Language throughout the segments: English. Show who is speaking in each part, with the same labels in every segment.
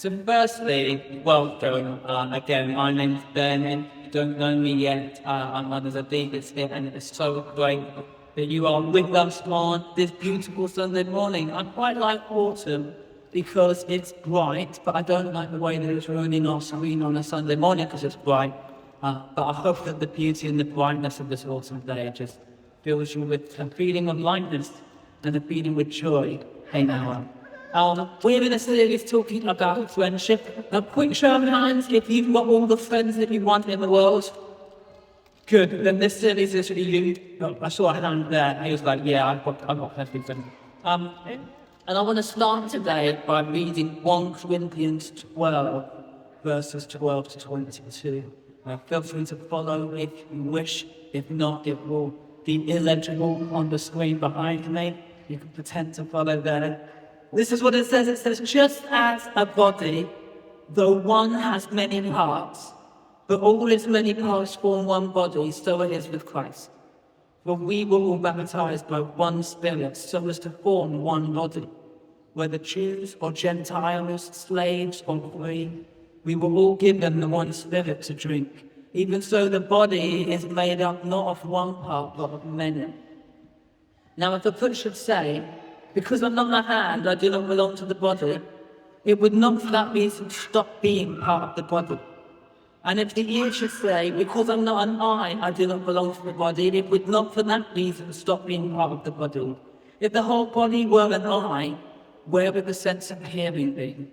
Speaker 1: So firstly, welcome. Again, my name's Bernard. If you don't know me yet, I'm one of the leaders here, and it's so great that you are with us on this beautiful Sunday morning. I quite like autumn because it's bright, but I don't like the way that it's running off screen on a Sunday morning because it's bright. But I hope that the beauty and the brightness of this autumn day just fills you with a feeling of lightness and a feeling with joy. Hey now. We're in a series talking about friendship. A quick show of hands if you've got all the friends that you want in the world. Good, then this series is for you. Oh, I saw a hand there, he was like, yeah, I've got everything. And I want to start today by reading 1 Corinthians 12, verses 12 to 22. Feel free to follow if you wish. If not, it will be illegible on the screen behind me. You can pretend to follow there. This is what it says. It says, just as a body, though one has many parts, but all its many parts form one body, so it is with Christ. For we were all baptized by one Spirit, so as to form one body. Whether Jews or Gentiles, slaves or free, we were all given the one Spirit to drink. Even so, the body is made up not of one part, but of many. Now, if the foot should say, because I'm not a hand, I do not belong to the body, it would not for that reason stop being part of the body. And if the ear should say, because I'm not an eye, I do not belong to the body, it would not for that reason stop being part of the body. If the whole body were an eye, where would the sense of hearing be?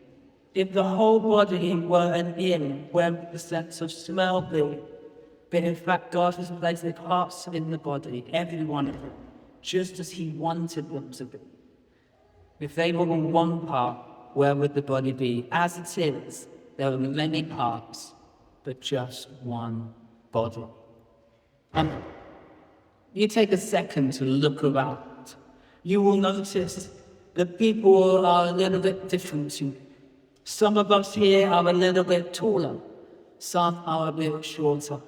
Speaker 1: If the whole body were an ear, where would the sense of smell be? But in fact, God has placed the parts in the body, every one of them, just as He wanted them to be. If they were all one part, where would the body be? As it is, there are many parts, but just one body. You take a second to look around. You will notice that people are a little bit different to you. Some of us here are a little bit taller. Some are a bit shorter.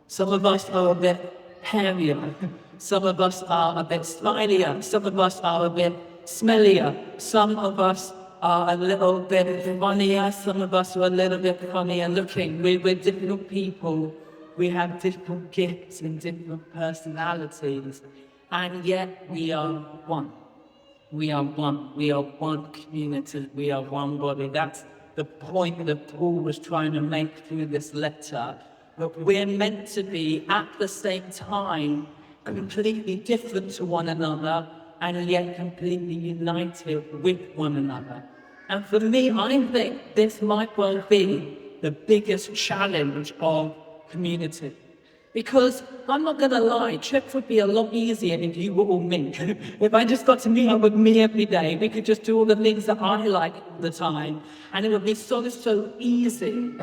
Speaker 1: Some of us are a bit hairier. Some of us are a bit smilier. Some of us are a bit smellier. Some of us are a little bit funnier. Some of us are a little bit funnier looking. We're different people. We have different gifts and different personalities. And yet we are one. We are one. We are one community. We are one body. That's the point that Paul was trying to make through this letter. That we're meant to be at the same time completely different to one another, and yet completely united with one another. And for me, I think this might well be the biggest challenge of community. Because I'm not going to lie, church would be a lot easier if you were all me. If I just got to meet up with me every day, we could just do all the things that I like all the time. And it would be so easy.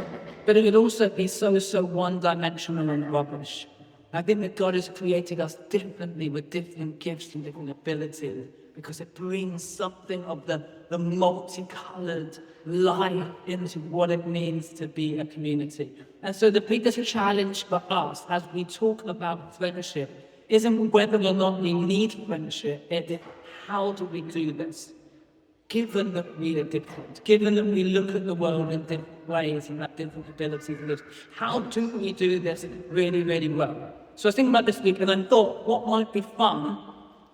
Speaker 1: But it would also be so one-dimensional and rubbish. I think that God has created us differently with different gifts and different abilities because it brings something of the multicolored light into what it means to be a community. And so the biggest challenge for us as we talk about friendship isn't whether or not we need friendship, it is how do we do this? Given that we are different, given that we look at the world in different ways and have different abilities, how do we do this really, really well? So I was thinking about this week and I thought what might be fun,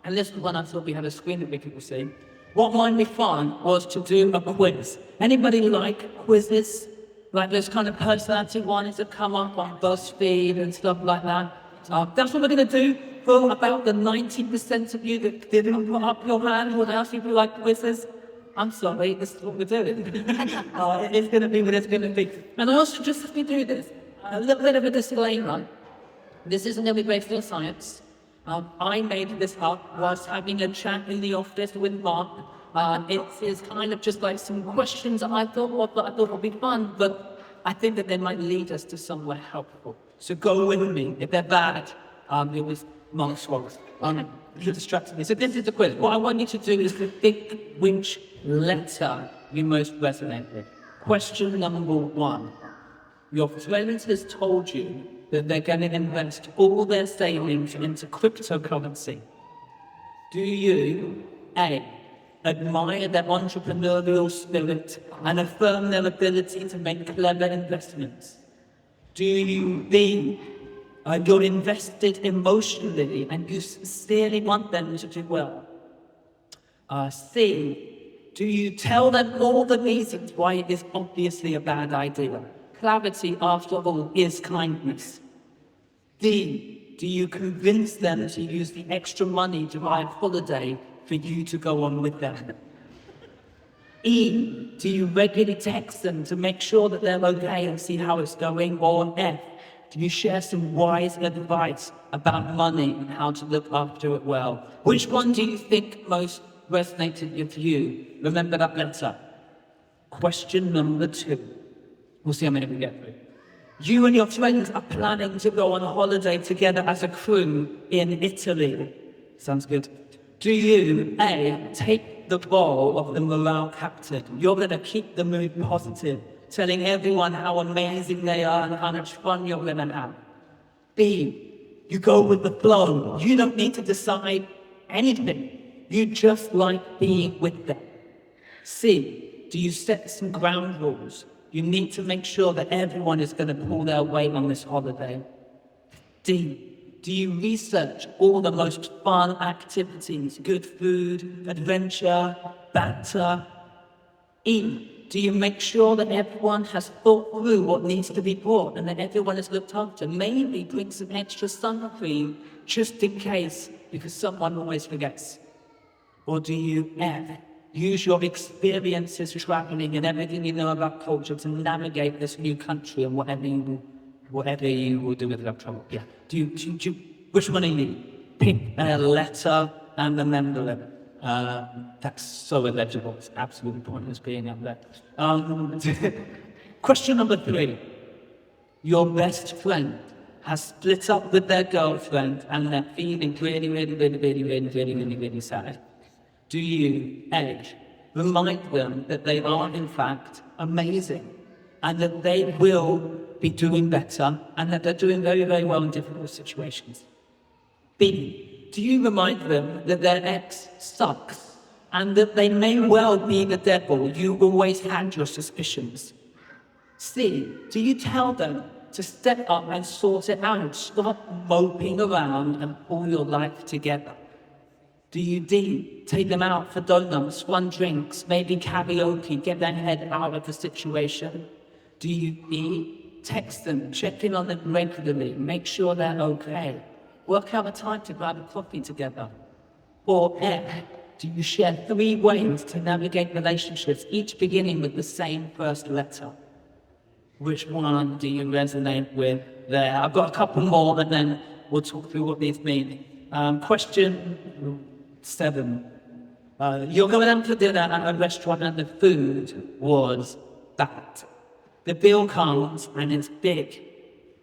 Speaker 1: and this is one I thought we had a screen that we could see, what might be fun was to do a quiz. Anybody like quizzes? Like those kind of personality ones that come up on BuzzFeed and stuff like that. That's what we're going to do for about the 90% of you that didn't put up your hand. What else people like quizzes? I'm sorry, this is what we're doing. It's going to be what it's going to be. And I also, just as we do this, a little bit of a disclaimer. This isn't going to be based on science. I made this up whilst having a chat in the office with Mark. It is kind of just like some questions that I thought would be fun, but I think that they might lead us to somewhere helpful. So go with me. If they're bad, it was Mark's fault. You distracted me. So this is the quiz. What I want you to do is to think which letter you most resonate with. Question number 1. Your friend has told you that they're going to invest all their savings into cryptocurrency. Do you, A, admire their entrepreneurial spirit, and affirm their ability to make clever investments? Do you B, you're invested emotionally and you sincerely want them to do well? C, do you tell them all the reasons why it is obviously a bad idea? Clarity, after all, is kindness. D, do you convince them to use the extra money to buy a holiday for you to go on with them? E, do you regularly text them to make sure that they're okay and see how it's going? Or F, do you share some wise advice about money and how to look after it well? Which one do you think most resonated with you? Remember that letter. Question number 2. We'll see how many we get through. You and your friends are planning to go on a holiday together as a crew in Italy. Sounds good. Do you, A, take the role of the morale captain? You're going to keep the mood positive, telling everyone how amazing they are and how much fun you're going to have. B, you go with the flow. You don't need to decide anything. You just like being with them. C, do you set some ground rules? You need to make sure that everyone is going to pull their weight on this holiday. D, do you research all the most fun activities, good food, adventure, banter? E, do you make sure that everyone has thought through what needs to be brought and that everyone is looked after? Maybe bring some extra sun cream just in case, because someone always forgets. Or do you F, use your experiences traveling and everything you know about culture to navigate this new country and whatever you will do with that trouble? Yeah. Do you, which one do you need? Pick a letter and remember it. That's so illegible. It's absolutely pointless being up there. Question number 3. Your best friend has split up with their girlfriend and they're feeling really sad. Do you, A, remind them that they are in fact amazing and that they will be doing better and that they're doing very, very well in difficult situations? B, do you remind them that their ex sucks and that they may well be the devil? You always had your suspicions. C, do you tell them to step up and sort it out? Stop moping around and pull your life together. Do you D, take them out for donuts, fun drinks, maybe karaoke, get their head out of the situation? Do you E, text them, check in on them regularly, make sure they're okay? Work out a time to grab a coffee together? Or F, do you share 3 ways to navigate relationships, each beginning with the same first letter? Which one do you resonate with there? I've got a couple more and then we'll talk through what these mean. Question 7. You're going out for dinner at a restaurant and the food was bad. The bill comes and it's big.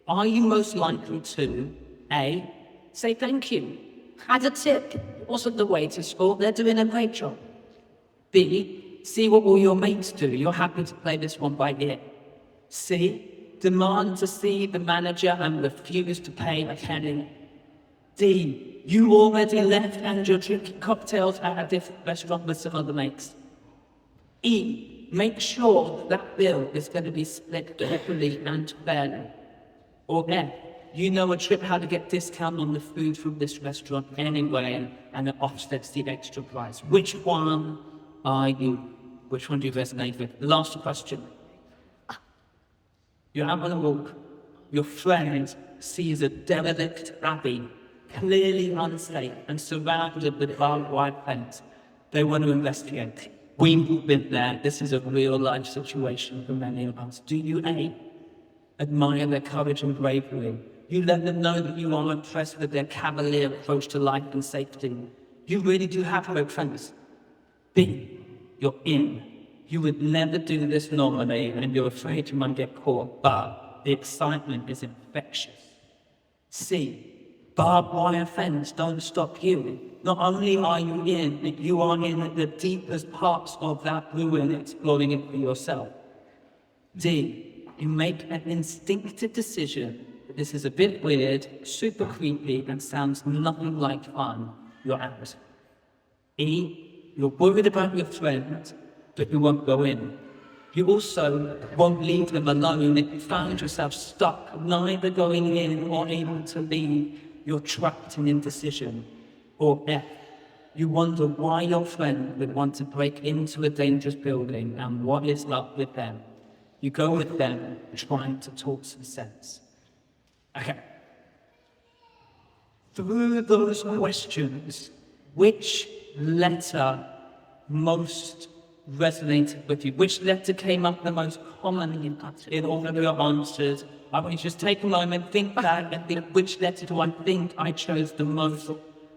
Speaker 1: Are you most likely to A, say thank you, add a tip, it wasn't the waiter's fault, they're doing a great job? B, see what all your mates do, you're happy to play this one by ear? C, demand to see the manager and refuse to pay a penny? D, you already left and you're drinking cocktails at a different restaurant with some other mates? E, make sure that bill is going to be split equally and fairly? Or F, you know a trip how to get discount on the food from this restaurant anyway and it offsets the extra price? Which one are you? Which one do you resonate with? Last question. You're out on a walk. Your friend sees a derelict abbey, clearly unsafe and surrounded with barbed wire fence. They want to investigate. We've been there. This is a real life situation for many of us. Do you A, admire their courage and bravery? You let them know that you are impressed with their cavalier approach to life and safety. You really do have great friends. B, you're in. You would never do this normally and you're afraid you might get caught, but the excitement is infectious. C, barbed wire fence don't stop you. Not only are you in, you are in the deepest parts of that ruin, exploring it for yourself. D, you make an instinctive decision that this is a bit weird, super creepy, and sounds nothing like fun. You're out. E, You're worried about your friends, but you won't go in. You also won't leave them alone. If you found yourself stuck, neither going in or able to leave, you're trapped in indecision. Or F, you wonder why your friend would want to break into a dangerous building and what is up with them. You go with them trying to talk some sense. Okay. Through those questions, which letter most resonated with you? Which letter came up the most commonly in all of your answers? I want you to just take a moment, think back and think, which letter do I think I chose the most?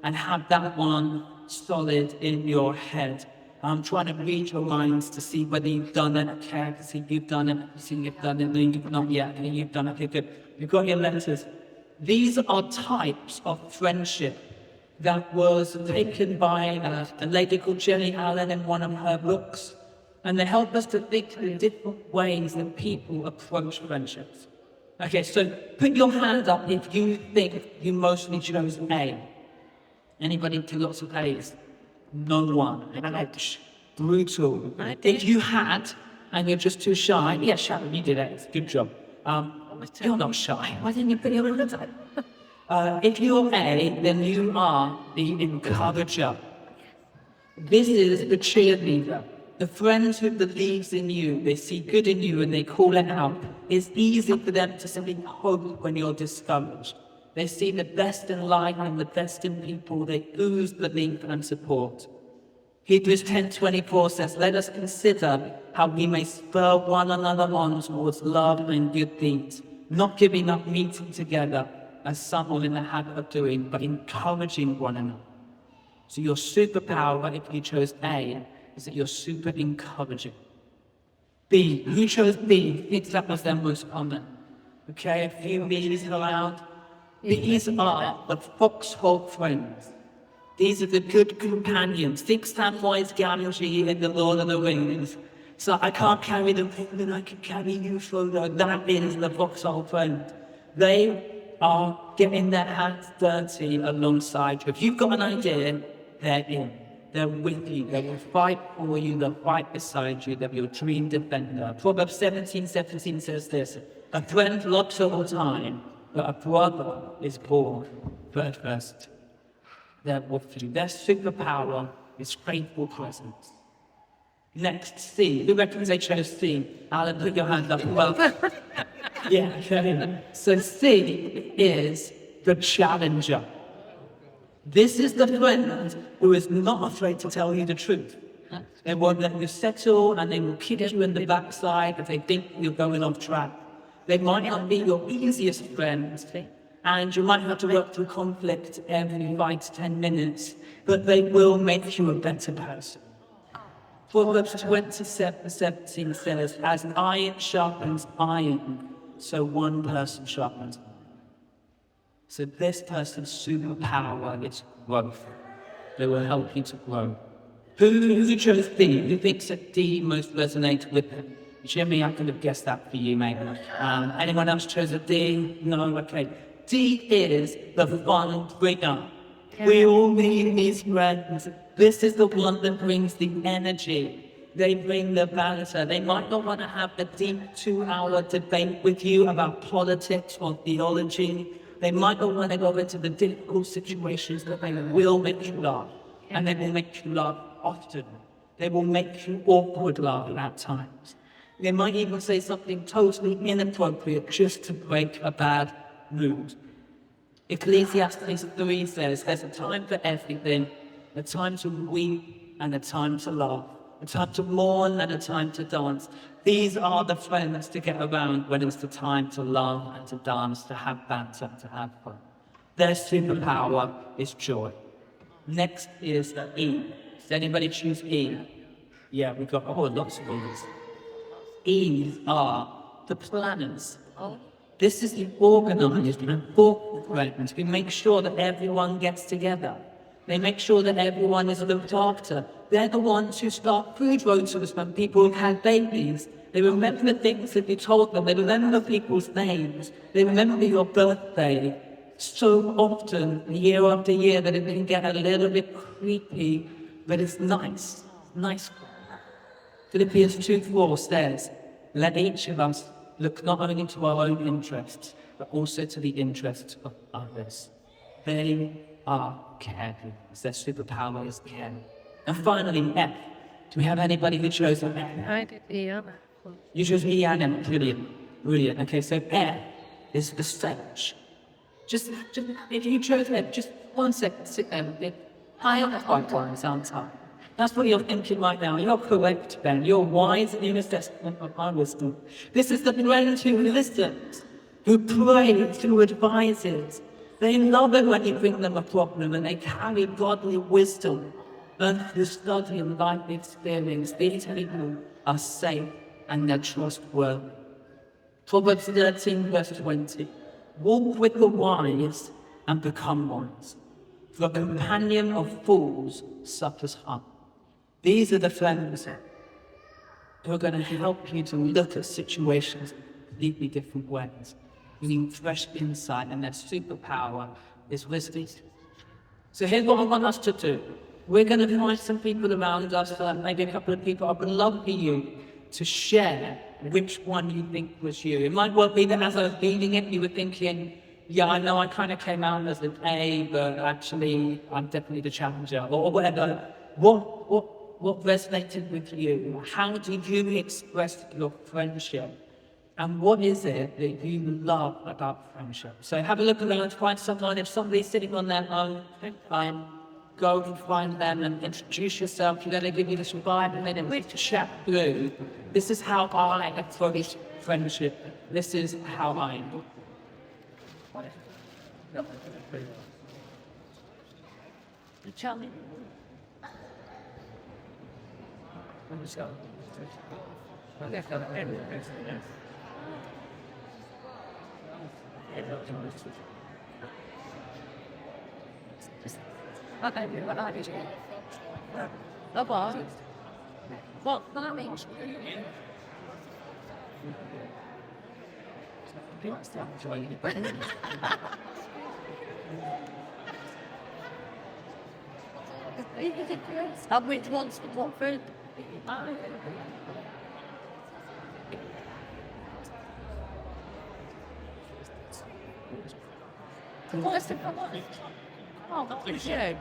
Speaker 1: And have that one solid in your head. I'm trying to read your minds to see whether you've done it. Okay, I can see you've done it. I can see you've done it. No, you've not yet. Okay, you've done it. Okay, good. You've got your letters. These are types of friendship that was taken by a lady called Jenny Allen in one of her books. And they help us to think in different ways that people approach friendships. Okay, so put your hand up if you think you mostly chose A. Anybody do lots of A's? No one. Ouch. Brutal. If you had, and you're just too shy, yeah, Sharon, you did A's. Good job. You're not shy. Why didn't you put your hand up? If you're A, then you are the encourager. This is the cheerleader. The friends who believes in you, they see good in you and they call it out. It's easy for them to simply hope when you're discouraged. They see the best in life and the best in people. They ooze belief and support. Hebrews 10:24 says, let us consider how we may spur one another on towards love and good deeds, not giving up meeting together as some are in the habit of doing, but encouraging one another. So your superpower, if you chose A, is that you're super encouraging. B, who chose B? It's that was their most common. Okay, a few B's around. These are the foxhole friends. These are the good companions. Think Samwise Gamgee in The Lord of the Rings. So I can't carry them, then I can carry you, Frodo. That is the foxhole friend. They are getting their hands dirty alongside you. If you've got an idea, they're in. They're with you. They will fight for you. They'll fight beside you. They're your dream defender. Proverbs 17:17 says this: a friend loves all time, but a brother is born first. Their superpower is faithful presence. Next, C. Who reckons they chose C? Alan, put your hand up. Well, yeah. So C is the challenger. This is the friend who is not afraid to tell you the truth. They won't let you settle, and they will kick you in the backside if they think you're going off track. They might not be your easiest friends, and you might have to work through conflict every 5 to 10 minutes, but they will make you a better person. Proverbs 27:17 says, as iron sharpens iron, so one person sharpens another. So this person's superpower is growth. They will help you to grow. Who chose D? Who thinks that D most resonates with them? Jimmy, I could have guessed that for you, maybe. Anyone else chose a D? No? Okay. D is the fun bringer. We all need these friends. This is the one that brings the energy. They bring the banter. They might not want to have a deep 2-hour debate with you about politics or theology. They might not want to go into the difficult situations, but they will make you laugh. And they will make you laugh often. They will make you awkward laugh at times. They might even say something totally inappropriate just to break a bad mood. Ecclesiastes 3 says, there's a time for everything, a time to weep and a time to laugh, a time to mourn and a time to dance. These are the friends to get around when it's the time to laugh and to dance, to have banter, to have fun. Their superpower is joy. Next is E. Does anybody choose E? Yeah, we've got lots of E's. E's are the planners. This is the organized and thoughtful friends who make sure that everyone gets together. They make sure that everyone is looked after. They're the ones who start food rotors when people have had babies. They remember the things that you told them. They remember people's names. They remember your birthday. So often, year after year, that it can get a little bit creepy but it's nice, nice. Philippians 2:4 says, let each of us look not only to our own interests, but also to the interests of others. They are caring. Their superpower is caring. And finally, F. Do we have anybody who chose F?
Speaker 2: I did the other.
Speaker 1: You chose E and M. Brilliant. Brilliant. Okay, so F is the stage. Just if you chose F, just 1 second, sit there and think, I am a hard one, sounds hard. That's what you're thinking right now. You're correct, Ben. You're wise in your assessment of my wisdom. This is the friend who listens, who prays, who advises. They love it when you bring them a problem and they carry godly wisdom and the study and life experience. These people are safe and they're trustworthy. Proverbs 13, verse 20. Walk with the wise and become wise. For a companion of fools suffers harm. These are the friends who are going to help you to look at situations in completely different ways, using fresh insight, and their superpower is wisdom. So here's what I want us to do. We're going to find some people around us, maybe a couple of people. I would love for you to share which one you think was you. It might well be that as I was reading it, you were thinking, yeah, I know I kind of came out as an A, but actually I'm definitely the challenger, or whatever. What resonated with you? How did you express your friendship? And what is it that you love about friendship? So have a look around, find someone. If somebody's sitting on their own, fine. Go and find them and introduce yourself. You're going to give you this 5 minutes to chat through. This is how I approach friendship. This is how I am. Tell me. Well, that means which one's what food? What's the problem? Oh, that's you.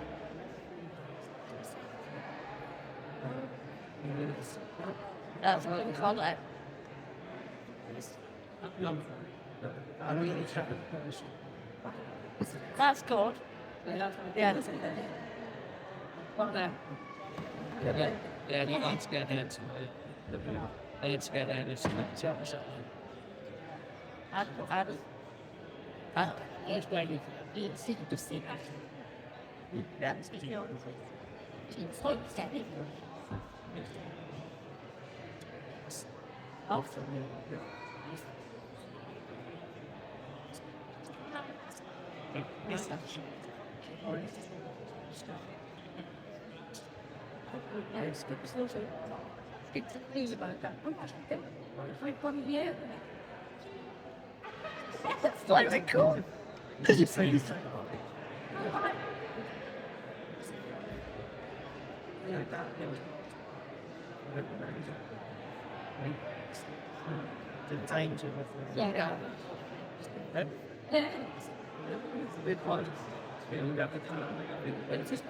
Speaker 1: That's what we call it. That's good. Yeah. What there? Yeah, let's get it. Let's get it. It's waiting. It's to see that. That's the deal. It's so steady. Awesome. Yes, it's news about that. That's like cool. Did you say this? The danger of yeah. Big one. It's just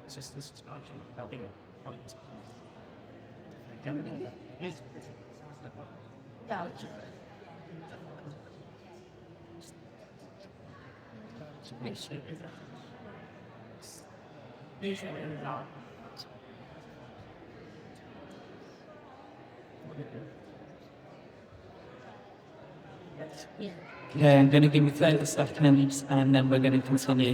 Speaker 1: it's just this helping it. Yeah, I'm going to give you 30 seconds and then we're going to continue.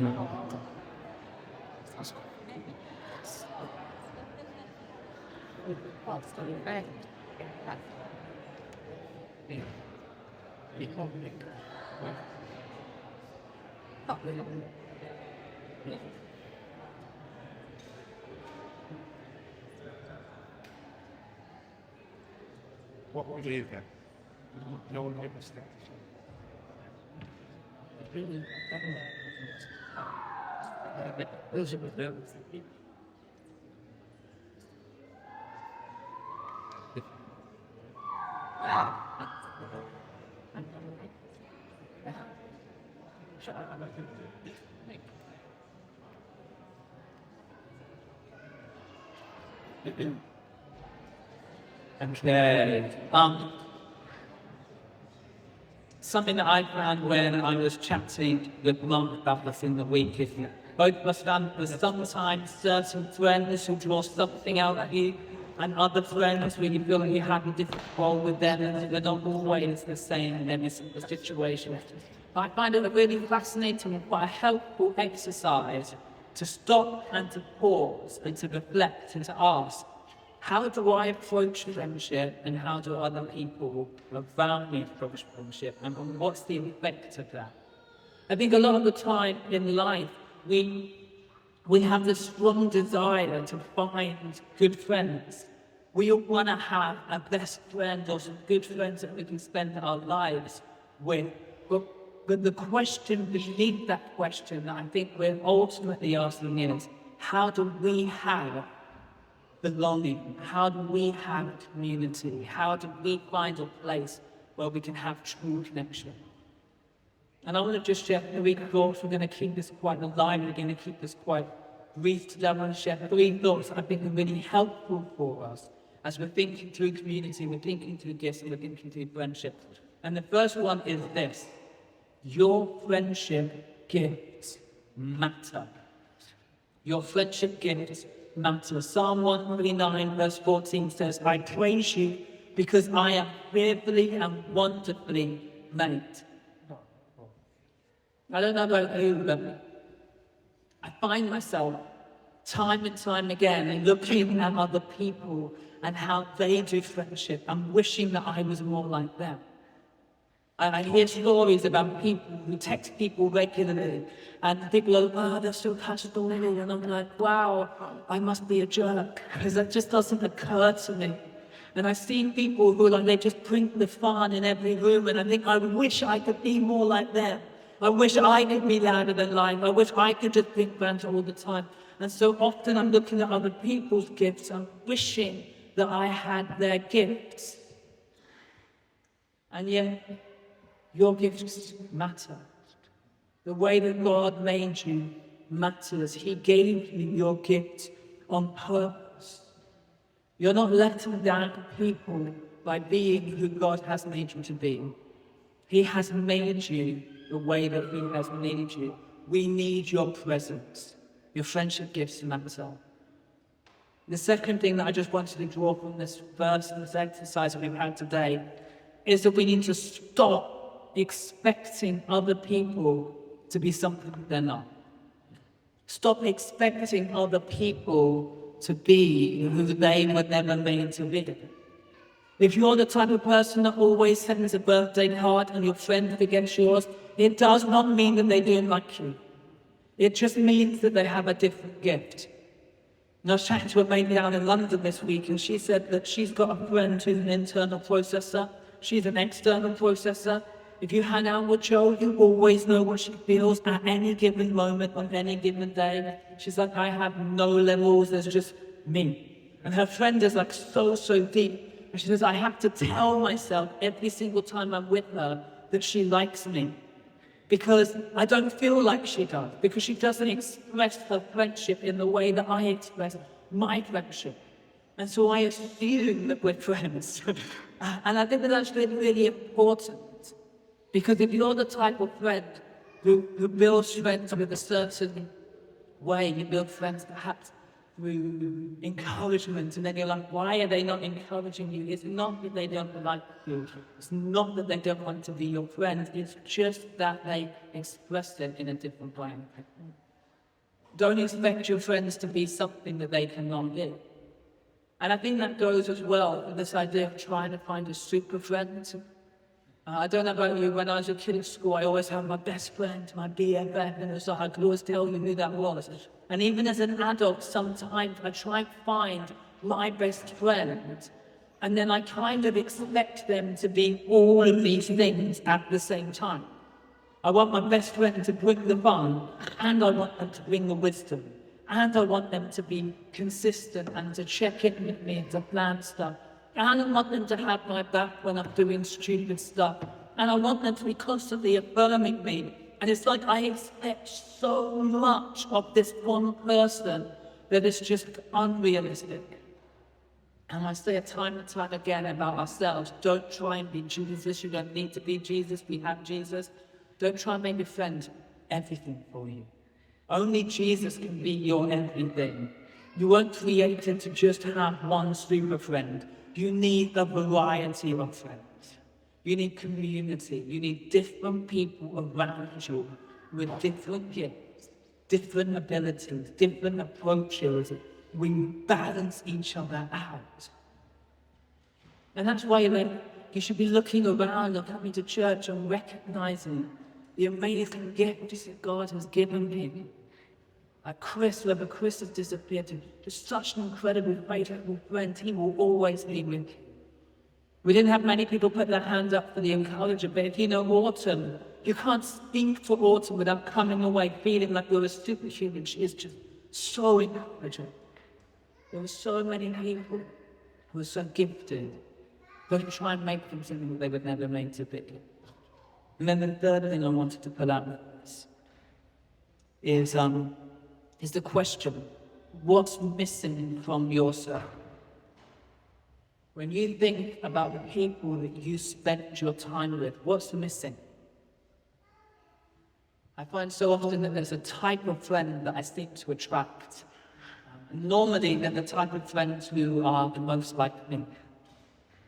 Speaker 2: What would you get? No one made mistakes.
Speaker 1: Okay. Something that I found when I was chatting with Mum about this in the week is both of us found that sometimes certain friends who draw something out at you, and other friends where you feel like you have a different role with them, and they're not always the same in every single situation. I find it a really fascinating and quite a helpful exercise to stop and to pause and to reflect and to ask, how do I approach friendship and how do other people around me approach friendship and what's the effect of that? I think a lot of the time in life we have this strong desire to find good friends. We all want to have a best friend or some good friends that we can spend our lives with. But the question beneath that question that I think we're ultimately asking is, how do we have belonging? How do we have community? How do we find a place where we can have true connection? And I want to just share 3 thoughts. We're going to keep this quite alive. We're going to keep this quite brief today. I want to share 3 thoughts that I think are really helpful for us as we're thinking through community, we're thinking through gifts, and we're thinking through friendship. And the first one is this: your friendship gifts matter. Your friendship gifts matter. Psalm 139 verse 14 says, I praise you because I am fearfully and wonderfully made. I don't know about you, but I find myself time and time again looking at other people and how they do friendship and wishing that I was more like them. And I hear stories about people who text people regularly, and people are, oh, they're so pastoral, and I'm like, wow, I must be a jerk, because that just doesn't occur to me. And I've seen people who like, they just bring the fun in every room, and I think, I wish I could be more like them. I wish I could be louder than life. I wish I could just think banter all the time. And so often I'm looking at other people's gifts, I'm wishing that I had their gifts. And yet, your gifts matter. The way that God made you matters. He gave you your gift on purpose. You're not letting down people by being who God has made you to be. He has made you the way that He has made you. We need your presence. Your friendship gifts matter. The second thing that I just wanted to draw from this verse and this exercise that we've had today is that we need to stop expecting other people to be something they're not. Stop expecting other people to be who they were never made to be. If you're the type of person that always sends a birthday card and your friend forgets yours, it does not mean that they don't like you. It just means that they have a different gift. And I was chatting to a mate down in London this week, and she said that she's got a friend who's an internal processor. She's an external processor. If you hang out with Jo, you always know what she feels at any given moment on any given day. She's like, I have no levels, there's just me. And her friend is like so deep. And she says, I have to tell myself every single time I'm with her that she likes me. Because I don't feel like she does. Because she doesn't express her friendship in the way that I express my friendship. And so I assume that we're friends. And I think that that's really, really important. Because if you're the type of friend who builds friends with a certain way. You build friends perhaps through encouragement, and then you're like, why are they not encouraging you? It's not that they don't like you. It's not that they don't want to be your friend. It's just that they express it in a different way. Don't expect your friends to be something that they cannot be. And I think that goes as well with this idea of trying to find a super friend. I don't know about you, when I was a kid at school, I always had my best friend, my BFF, and it was like I could always tell you who that was. And even as an adult, sometimes I try and find my best friend, and then I kind of expect them to be all of these things at the same time. I want my best friend to bring the fun, and I want them to bring the wisdom, and I want them to be consistent and to check in with me and to plan stuff. And I want them to have my back when I'm doing stupid stuff. And I want them to be constantly affirming me. And it's like I expect so much of this one person that it's just unrealistic. And I say it time and time again about ourselves. Don't try and be Jesus. You don't need to be Jesus. We have Jesus. Don't try and make your friend everything for you. Only Jesus can be your everything. You weren't created to just have one super friend. You need a variety of friends. You need community. You need different people around you with different gifts, different abilities, different approaches. We balance each other out. And that's why you should be looking around and coming to church and recognizing the amazing gifts that God has given me. Like Chris, whether Chris has disappeared, just such an incredible, faithful friend. He will always be with you. We didn't have many people put their hands up for the encourager, but if you know Autumn, you can't speak for Autumn without coming away feeling like you're a superhuman. She is just so encouraging. There were so many people who are so gifted, but try and make them something that they would never make to be. And then the third thing I wanted to put out is the question, what's missing from your circle? When you think about the people that you spent your time with, what's missing? I find so often that there's a type of friend that I seem to attract. Normally, they're the type of friends who are the most like me.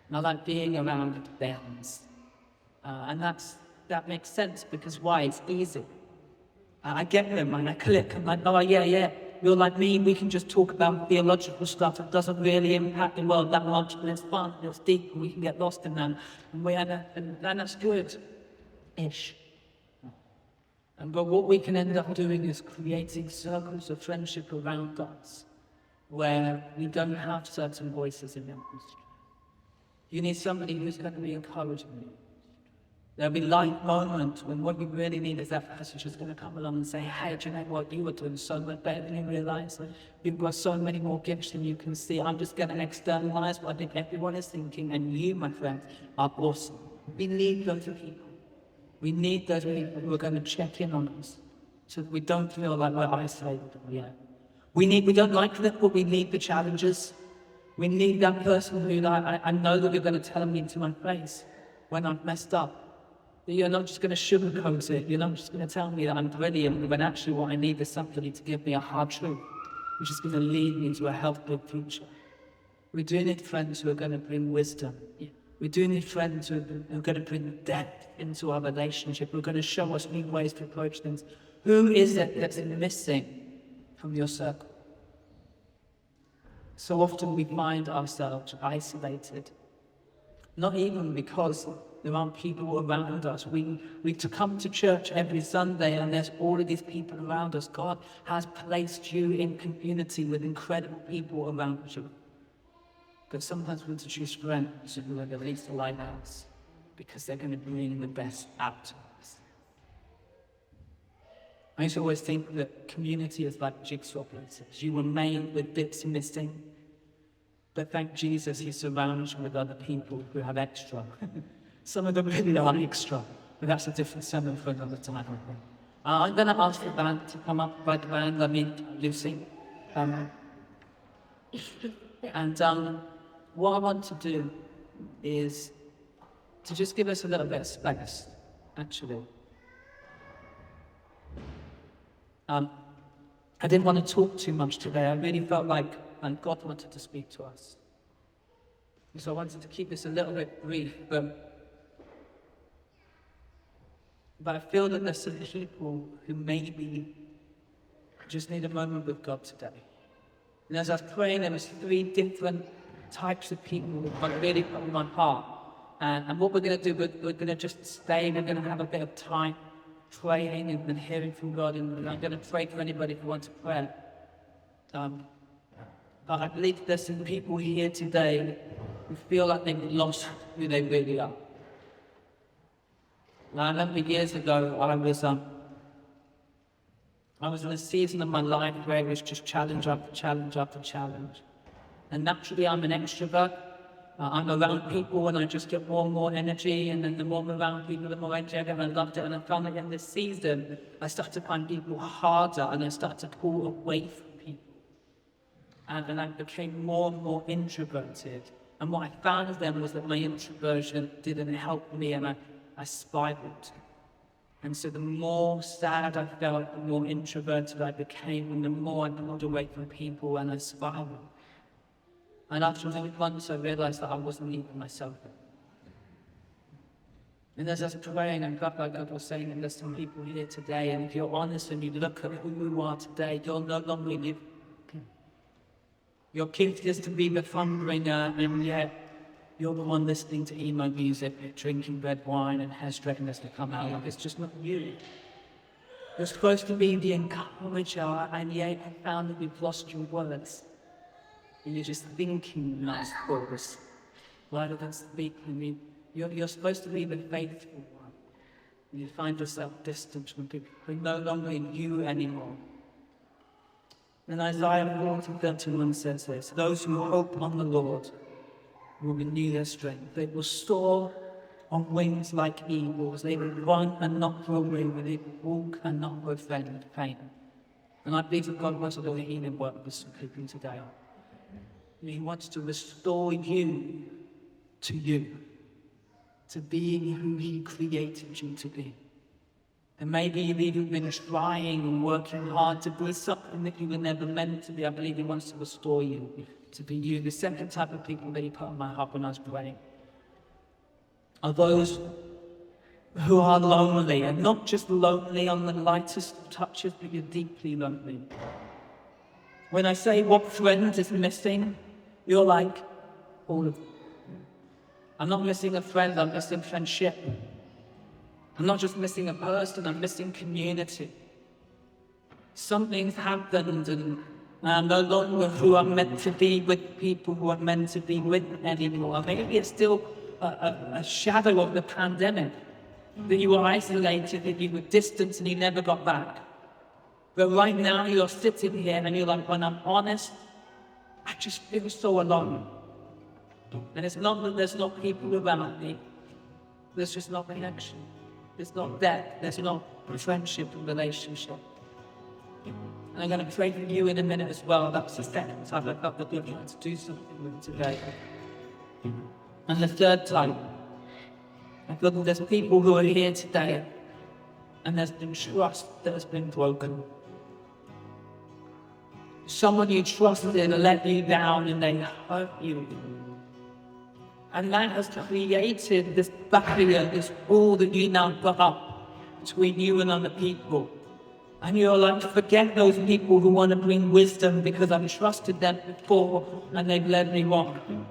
Speaker 1: And I like being around them. And that makes sense because why? It's easy. I get them and I click. I'm like, oh yeah, you're like me. We can just talk about theological stuff that doesn't really impact the world that much, but it's fun, it's deep, and we can get lost in that. And that's good-ish. But what we can end up doing is creating circles of friendship around us where we don't have certain voices in the atmosphere. You need somebody who's going to be encouraging you. There'll be light moments when what you really need is that person who's going to come along and say, hey, do you know what? You were doing so much better than you realize. You've got so many more gifts than you can see. I'm just going to externalize what I think everyone is thinking, and you, my friend, are awesome. We need those people. We need those people who are going to check in on us so that we don't feel like we're isolated. We don't like them, but we need the challenges. We need that person who I know that you're going to tell me into my face when I've messed up. That you're not just going to sugarcoat it. You're not just going to tell me that I'm brilliant, when actually what I need is somebody to give me a hard truth, which is going to lead me to a healthy future. We do need friends who are going to bring wisdom. We do need friends who are going to bring depth into our relationship, who are going to show us new ways to approach things. Who is it that's missing from your circle? So often we find ourselves isolated, not even because there aren't people around us. We to come to church every Sunday and there's all of these people around us. God has placed you in community with incredible people around you. But sometimes we want to choose friends who are at least the lighthouse because they're going to bring the best out of us. I used to always think that community is like jigsaw pieces. You were made with bits missing. But thank Jesus, he surrounds you with other people who have extra. Some of them really are extra, but that's a different sermon for another time. I'm going to ask the band to come up, by the band, I mean Lucy. What I want to do is to just give us a little bit of space, actually. I didn't want to talk too much today. I really felt like God wanted to speak to us. So I wanted to keep this a little bit brief, but I feel that there's some people who maybe just need a moment with God today. And as I was praying, there was 3 different types of people that God really put in my heart. And what we're going to do, we're going to just stay, we're going to have a bit of time praying and hearing from God, and I'm going to pray for anybody who wants to pray. But I believe there's some people here today who feel like they've lost who they really are. Now, I remember years ago, I was in a season of my life where it was just challenge after challenge after challenge. And naturally, I'm an extrovert. I'm around people and I just get more and more energy, and then the more I'm around people, the more energy I get, and I loved it. And I found that in this season, I started to find people harder, and I started to pull away from people. And I became more and more introverted. And what I found then was that my introversion didn't help me, and I spiraled. And so the more sad I felt, the more introverted I became, and the more I pulled away from people, and I spiraled. And after once I realized that I wasn't even myself. And as I was praying, I felt like God was saying, and there's some people here today, and if you're honest and you look at who you are today, you're no longer you. Your gift is to be the fun bringer, and yet you're the one listening to emo music, drinking red wine, and has readiness to come out of. It's just not you. You're supposed to be the encourager, and yet I found that you've lost your words. And you're just thinking nice thoughts rather than speaking. You're supposed to be the faithful one. And you find yourself distant from people who are no longer in you anymore. And Isaiah 40:31 says this: those who hope on the Lord will renew their strength. They will soar on wings like eagles. They will run and not grow weary. They will walk and not grow faint. And I believe that God wants to do a healing work with some people today. He wants to restore you, to being who He created you to be. And maybe you've even been trying and working hard to be something that you were never meant to be. I believe He wants to restore you to be you. The second type of people that He put on my heart when I was praying are those who are lonely, and not just lonely on the lightest of touches, but you're deeply lonely. When I say what friend is missing, you're like all of them. I'm not missing a friend, I'm missing friendship. I'm not just missing a person, I'm missing community. Something's happened, and I'm no longer who I'm meant to be with people who I'm meant to be with anymore. Maybe it's still a shadow of the pandemic, that you were isolated, that you were distant, and you never got back. But right now you're sitting here and you're like, when I'm honest, I just feel so alone. And it's not that there's not people around me. There's just not connection. There's not depth. There's not friendship and relationship. And I'm going to pray for you in a minute as well. That's the second time I felt that God wanted to do something with today. And the third time, I feel that there's people who are here today, and there's been trust that has been broken. Someone you trusted let you down, and they hurt you. And that has created this barrier, this wall that you now put up between you and other people. And you're like, forget those people who want to bring wisdom because I've trusted them before and they've led me wrong.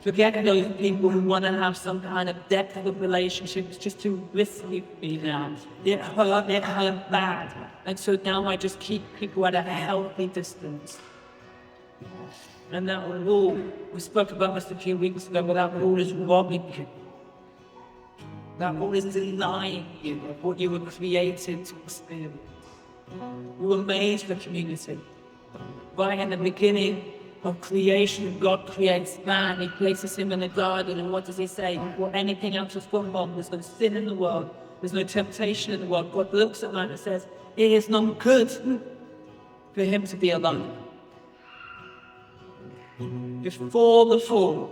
Speaker 1: Forget those people who want to have some kind of depth of relationships just too risky for me now. It hurt bad. And so now I just keep people at a healthy distance. And that rule, we spoke about this a few weeks ago, but that rule is robbing you. That rule is denying you of what you were created to experience. You were made for community. Right in the beginning of creation, God creates man. He places him in the garden, and what does He say? Before anything else is formed, there's no sin in the world. There's no temptation in the world. God looks at man and says, it is not good for him to be alone. Before the fall,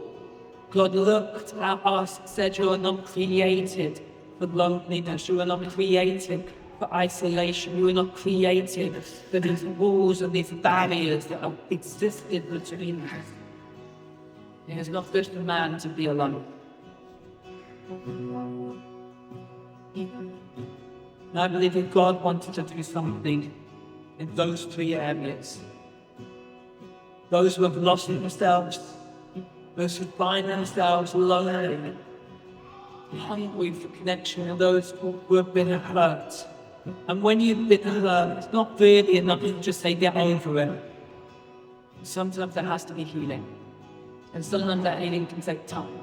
Speaker 1: God looked at us and said, you are not created for loneliness. You are not created for isolation. You were not created for these walls and these barriers that have existed between us. It is not good for man to be alone. And I believe that God wanted to do something in those three areas. Those who have lost themselves, those who find themselves lonely, hungry for connection, and those who have been hurt. And when you've been hurt, it's not really enough to just say, get over it. Sometimes there has to be healing. And sometimes that healing can take time.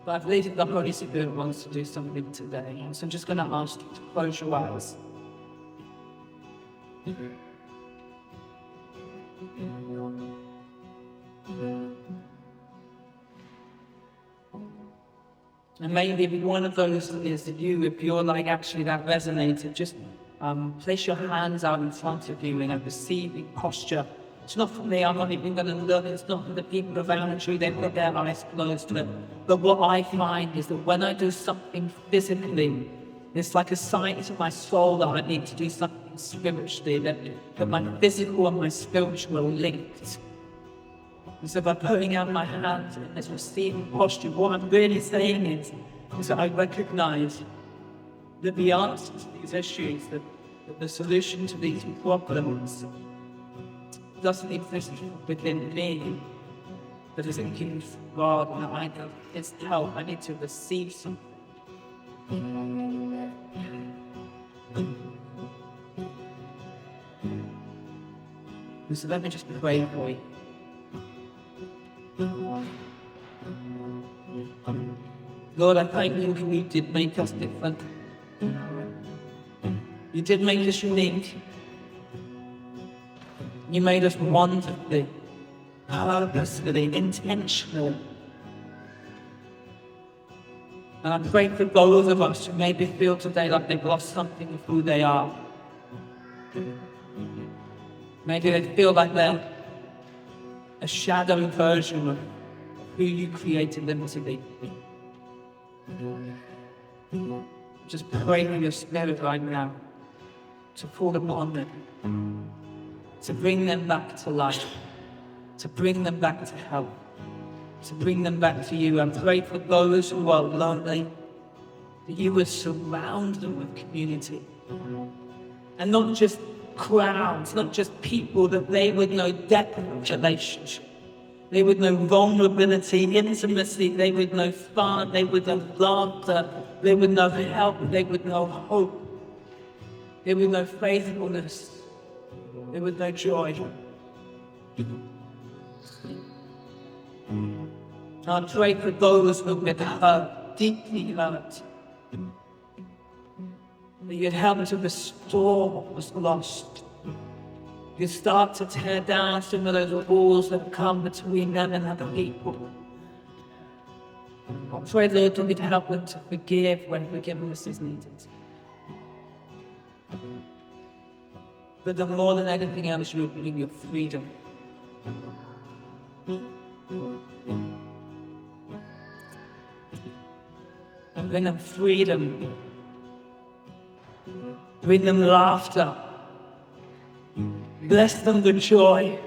Speaker 1: But I believe that the Holy Spirit wants to do something today. So I'm just going to ask you to close your eyes. And maybe one of those is you, if you're like, actually that resonated, just place your hands out in front of you in a receiving posture. It's not for me, I'm not even going to look, it's not for the people around you, they put their eyes closed. But what I find is that when I do something physically, it's like a sign to my soul that I need to do something spiritually, that my physical and my spiritual are linked. And so by putting out my hands in this receiving posture, what I'm really saying is that I recognize that the answer to these issues, that the solution to these problems doesn't exist within me, but is in from God, and I need His help. I need to receive something. And so let me just pray for you. Lord, I thank you that you did make us different. You did make us unique. You made us wonderfully, purposefully, intentional. And I pray for those of us who maybe feel today like they've lost something of who they are. Maybe they feel like they're a shadow version of who you created them to be. Just pray for your Spirit right now to fall upon them, to bring them back to life, to bring them back to health, to bring them back to you. And pray for those who are lonely, that you would surround them with community. And not just crowds, not just people, that they would know depth of relationship. They would know vulnerability, intimacy, they would know fun, they would know laughter, they would know help, they would know hope, they would know faithfulness, they would know joy. I pray for those who have been hurt, deeply hurt, that you'd help them to restore what was lost. You start to tear down some of those walls that come between them and other people. I pray, Lord, that you'd help them to forgive when forgiveness is needed. But the more than anything else, you would bring your freedom. And bring them freedom. Bring them laughter. Bless them with joy.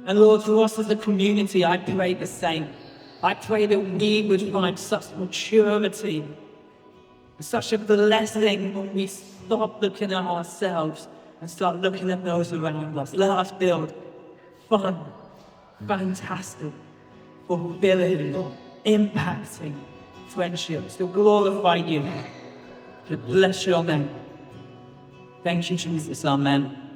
Speaker 1: And Lord, for us as a community, I pray the same. I pray that we would find such maturity, such a blessing when we stop looking at ourselves and start looking at those around us. Let us build fun, fantastic, fulfilling, impacting friendships to glorify you, to bless your name. Thank you, Jesus. Amen.